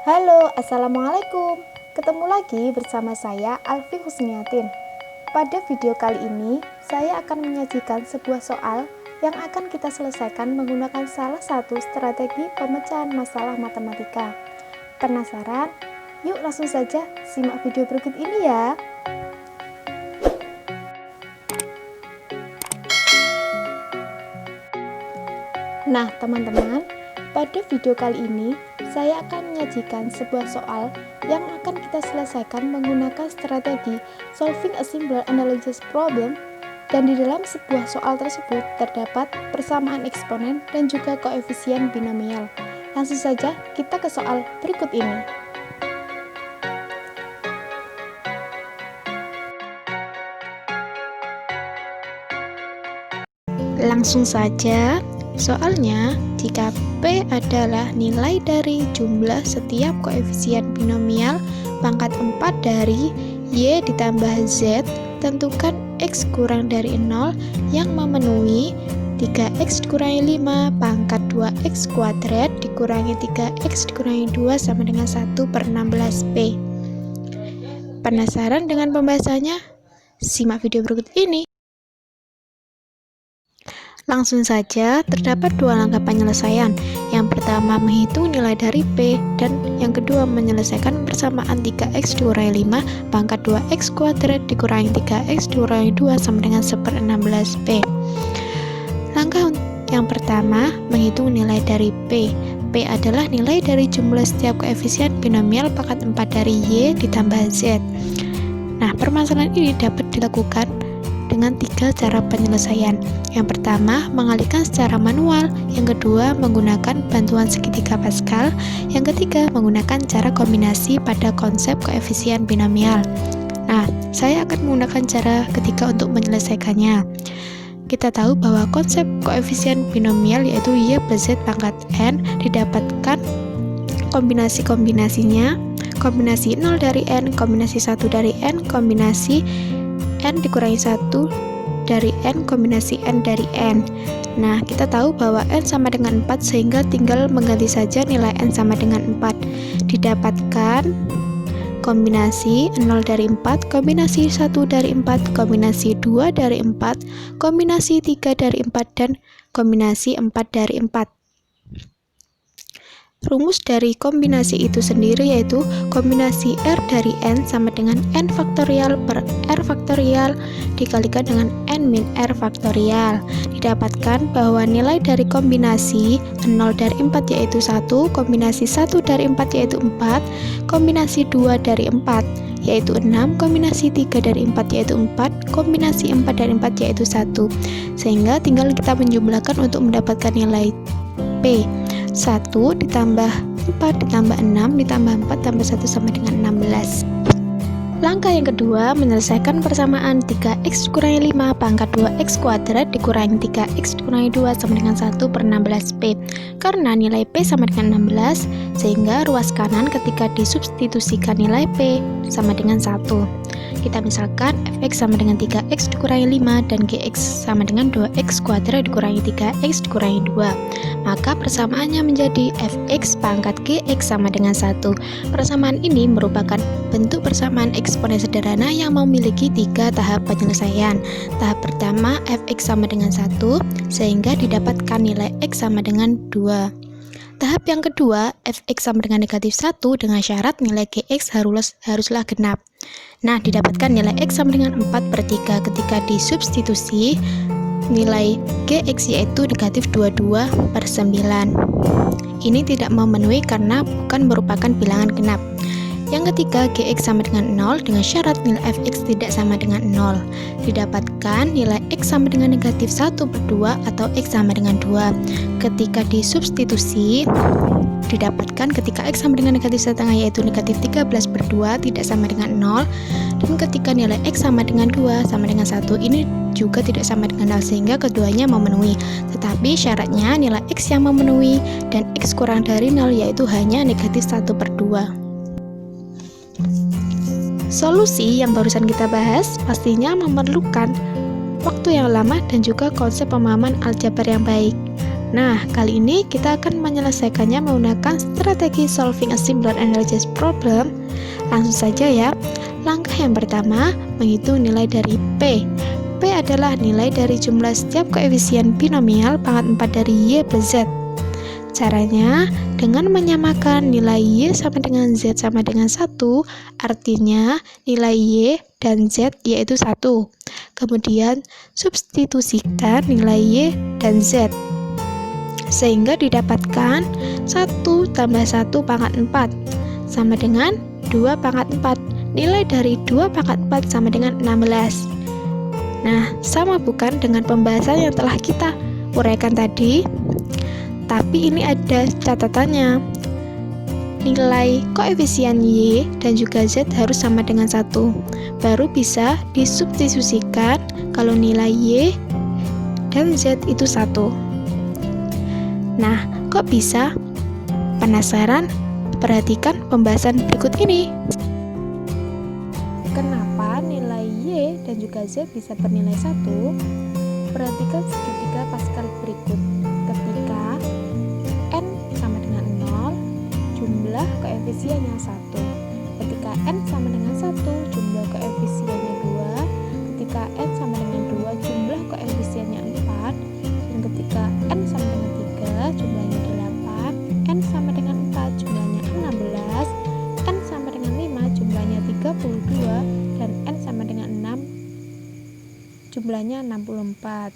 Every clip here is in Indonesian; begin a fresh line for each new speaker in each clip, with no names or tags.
Halo, Assalamualaikum. Ketemu lagi bersama saya Alfi Husniatin. Pada video kali ini, saya akan menyajikan sebuah soal yang akan kita selesaikan menggunakan salah satu strategi pemecahan masalah matematika. Penasaran? Yuk langsung saja simak video berikut ini ya. Nah, teman-teman, pada video kali ini saya akan menyajikan sebuah soal yang akan kita selesaikan menggunakan strategi solving a simple analysis problem, dan di dalam sebuah soal tersebut terdapat persamaan eksponen dan juga koefisien binomial. Langsung saja kita ke soal berikut ini. Langsung saja, soalnya jika P adalah nilai dari jumlah setiap koefisien binomial pangkat 4 dari Y ditambah Z, tentukan X kurang dari 0 yang memenuhi 3X dikurangi 5 pangkat 2X kuadrat dikurangi 3X dikurangi 2 sama dengan 1/16P. Penasaran dengan pembahasannya? Simak video berikut ini. Langsung saja, terdapat dua langkah penyelesaian. Yang pertama menghitung nilai dari P, dan yang kedua menyelesaikan persamaan 3X dikurangi 5 pangkat 2X kuadrat dikurangi 3X dikurangi 2 sama dengan 1/16P. Langkah yang pertama menghitung nilai dari P. P adalah nilai dari jumlah setiap koefisien binomial pangkat 4 dari Y ditambah Z. Nah, permasalahan ini dapat dilakukan dengan tiga cara penyelesaian. Yang pertama, mengalihkan secara manual. Yang kedua, menggunakan bantuan segitiga Pascal. Yang ketiga, menggunakan cara kombinasi pada konsep koefisien binomial. Nah, saya akan menggunakan cara ketiga untuk menyelesaikannya. Kita tahu bahwa konsep koefisien binomial yaitu Y plus Z pangkat N didapatkan kombinasi-kombinasinya, kombinasi 0 dari N, kombinasi 1 dari N, kombinasi N dikurangi 1 dari N, kombinasi N dari N. Nah, kita tahu bahwa N sama dengan 4, sehingga tinggal mengganti saja nilai N sama dengan 4. Didapatkan kombinasi 0 dari 4, kombinasi 1 dari 4, kombinasi 2 dari 4, kombinasi 3 dari 4, dan kombinasi 4 dari 4. Rumus dari kombinasi itu sendiri yaitu kombinasi R dari N sama dengan N faktorial per R faktorial dikalikan dengan N min R faktorial. Didapatkan bahwa nilai dari kombinasi 0 dari 4 yaitu 1, kombinasi 1 dari 4 yaitu 4, kombinasi 2 dari 4 yaitu 6, kombinasi 3 dari 4 yaitu 4, kombinasi 4 dari 4 yaitu 1. Sehingga tinggal kita menjumlahkan untuk mendapatkan nilai P. 1 ditambah 4 ditambah 6 ditambah 4 tambah 1 sama dengan 16. Langkah yang kedua, menyelesaikan persamaan 3X dikurangi 5 pangkat 2X kuadrat dikurangi 3X dikurangi 2 sama dengan 1/16P. Karena nilai P sama dengan 16, sehingga ruas kanan ketika disubstitusikan nilai P sama dengan 1. Kita misalkan fx sama dengan 3x dikurangi 5 dan gx sama dengan 2x kuadrat dikurangi 3x dikurangi 2. Maka persamaannya menjadi fx pangkat gx sama dengan 1. Persamaan ini merupakan bentuk persamaan eksponen sederhana yang memiliki tiga tahap penyelesaian. Tahap pertama, fx sama dengan 1, sehingga didapatkan nilai x sama dengan 2. Tahap yang kedua, fx sama dengan negatif 1 dengan syarat nilai gx haruslah genap. Nah, didapatkan nilai x sama dengan 4/3 ketika disubstitusi nilai gx yaitu negatif 22/9. Ini tidak memenuhi karena bukan merupakan bilangan genap. Yang ketiga, gx sama dengan 0 dengan syarat nilai fx tidak sama dengan 0. Didapatkan nilai x sama dengan negatif 1/2 atau x sama dengan 2. Ketika disubstitusi, didapatkan ketika x sama dengan negatif setengah yaitu negatif 13/2 tidak sama dengan 0. Dan ketika nilai x sama dengan 2 sama dengan 1, ini juga tidak sama dengan 0, sehingga keduanya memenuhi. Tetapi syaratnya nilai x yang memenuhi dan x kurang dari 0 yaitu hanya negatif 1/2. Solusi yang barusan kita bahas pastinya memerlukan waktu yang lama dan juga konsep pemahaman aljabar yang baik. Nah, kali ini kita akan menyelesaikannya menggunakan strategi solving a simpler and largest problem. Langsung saja ya. Langkah yang pertama, menghitung nilai dari P. P adalah nilai dari jumlah setiap koefisien binomial pangkat 4 dari Y plus Z. Caranya, dengan menyamakan nilai Y sama dengan Z sama dengan 1, artinya nilai Y dan Z yaitu 1. Kemudian, substitusikan nilai Y dan Z. Sehingga didapatkan 1 tambah 1 pangkat 4 sama dengan 2 pangkat 4. Nilai dari 2 pangkat 4 sama dengan 16. Nah, sama bukan dengan pembahasan yang telah kita uraikan tadi? Tapi ini ada catatannya. Nilai koefisien Y dan juga Z harus sama dengan 1. Baru bisa disubstitusikan kalau nilai Y dan Z itu 1. Nah, kok bisa? Penasaran? Perhatikan pembahasan berikut ini. Kenapa nilai Y dan juga Z bisa bernilai 1? Perhatikan segitiga Pascal berikut. Ketika N sama dengan 0, jumlah koefisiennya 1. Ketika N sama dengan 1, jumlah koefisiennya 2. Ketika N sama dengan 2, jumlah koefisiennya 4. Dan ketika N sama dengan 3, jumlahnya 8. N sama dengan 4, jumlahnya 16. N sama dengan 5, jumlahnya 32. Dan N sama dengan 6, jumlahnya 64.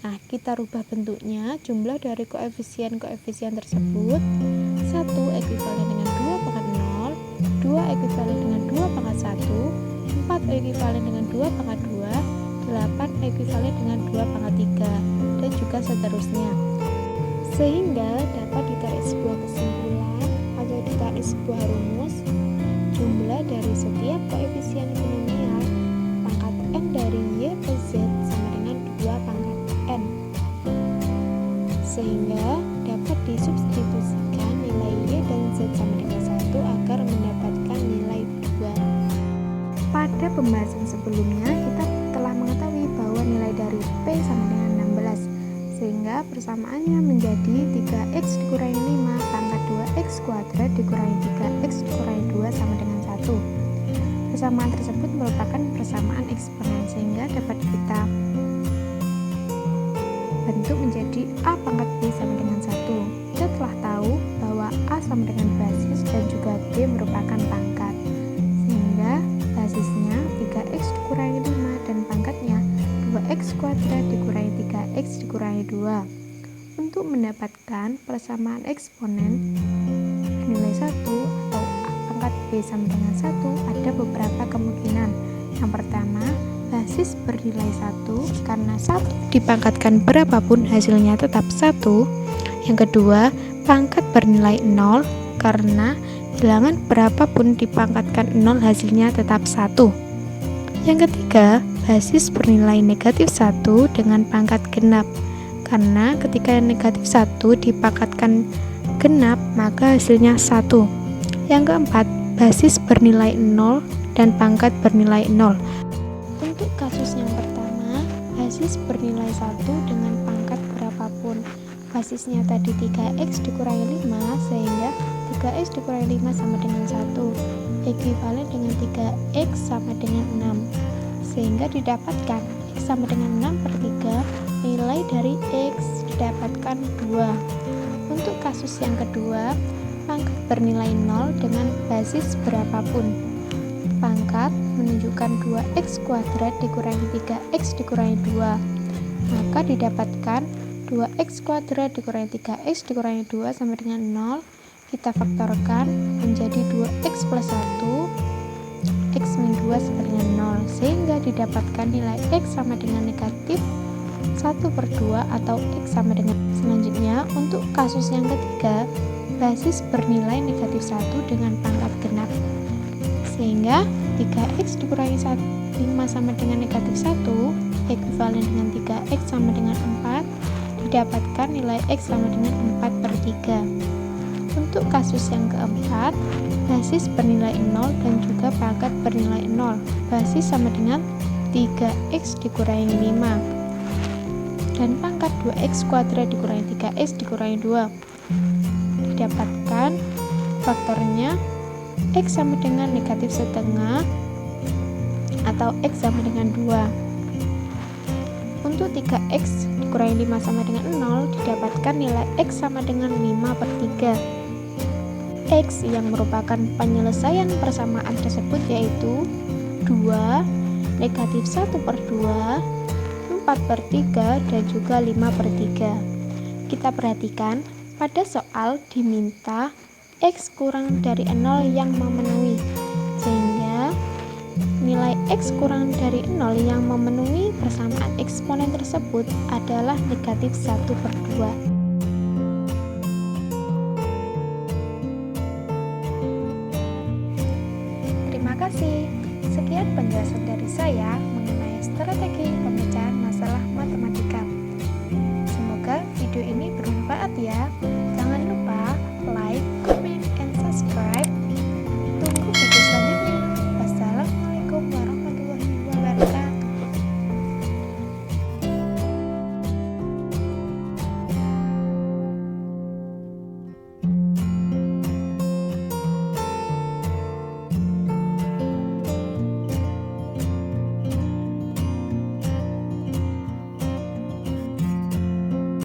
Nah, kita rubah bentuknya. Jumlah dari koefisien-koefisien tersebut, 1 ekuivalen dengan 2 pangkat 0, 2 ekuivalen dengan 2 pangkat 1, 4 ekuivalen dengan 2 pangkat 2, 8 ekuivalen dengan 2 pangkat 3, dan juga seterusnya. Sehingga dapat ditarik sebuah kesimpulan atau ditarik sebuah rumus, jumlah dari setiap koefisien binomial pangkat N dari Y plus Z sama dengan 2 pangkat N. Sehingga dapat disubstitusikan nilai Y dan Z sama dengan 1 agar mendapatkan nilai 2. Pada pembahasan sebelumnya kita telah mengetahui bahwa nilai dari P sama dengan 16, sehingga persamaannya menjadi 3x dikurangi 5 pangkat 2x kuadrat dikurangi 3x dikurangi 2 sama dengan 1. Persamaan tersebut merupakan persamaan eksponen, sehingga dapat kita bentuk menjadi A pangkat B sama dengan 1. Kita telah tahu bahwa A sama dengan basis dan juga B merupakan pangkat, sehingga basisnya 3x dikurangi 5 dan pangkatnya 2x kuadrat dikurangi 3x dikurangi 2. Untuk mendapatkan persamaan eksponen nilai 1 atau A pangkat B sama dengan 1, ada beberapa kemungkinan. Yang pertama, basis bernilai 1 karena 1 dipangkatkan berapapun hasilnya tetap 1. Yang kedua, pangkat bernilai 0 karena bilangan berapapun dipangkatkan 0 hasilnya tetap 1. Yang ketiga, basis bernilai negatif 1 dengan pangkat genap karena ketika negatif 1 dipangkatkan genap maka hasilnya 1. Yang keempat, basis bernilai 0 dan pangkat bernilai 0. Untuk kasus yang pertama, basis bernilai 1 dengan pangkat berapapun. Basisnya tadi 3x dikurangi 5, sehingga 3x dikurangi 5 sama dengan 1, ekuivalen dengan 3x sama dengan 6. Sehingga didapatkan x sama dengan 6 per 3, nilai dari x didapatkan 2. Untuk kasus yang kedua, pangkat bernilai 0 dengan basis berapapun. Pangkat menunjukkan 2x kuadrat dikurangi 3x dikurangi 2, maka didapatkan 2x kuadrat dikurangi 3x dikurangi 2 sama dengan 0. Kita faktorkan menjadi 2x plus 1, x min 2 sama dengan 0, sehingga didapatkan nilai x sama dengan negatif 1 per 2 atau x sama dengan. Selanjutnya, untuk kasus yang ketiga, basis bernilai negatif 1 dengan pangkat genap, sehingga 3x dikurangi 5 sama dengan negatif 1, ekuivalen dengan 3x sama dengan 4, didapatkan nilai x sama dengan 4 per 3. Untuk kasus yang keempat, basis bernilai 0 dan juga pangkat bernilai 0. Basis sama dengan 3x dikurangi 5 dan pangkat 2x kuadrat dikurangi 3x dikurangi 2. Didapatkan faktornya x sama dengan negatif setengah atau x sama dengan 2. Untuk 3x dikurangi 5 sama dengan 0, didapatkan nilai x sama dengan 5/3. X yang merupakan penyelesaian persamaan tersebut yaitu 2, negatif 1/2, 4/3, dan juga 5/3. Kita perhatikan, pada soal diminta x kurang dari 0 yang memenuhi, sehingga nilai x kurang dari 0 yang memenuhi persamaan eksponen tersebut adalah negatif 1/2. Terima kasih. Sekian penjelasan dari saya mengenai strategi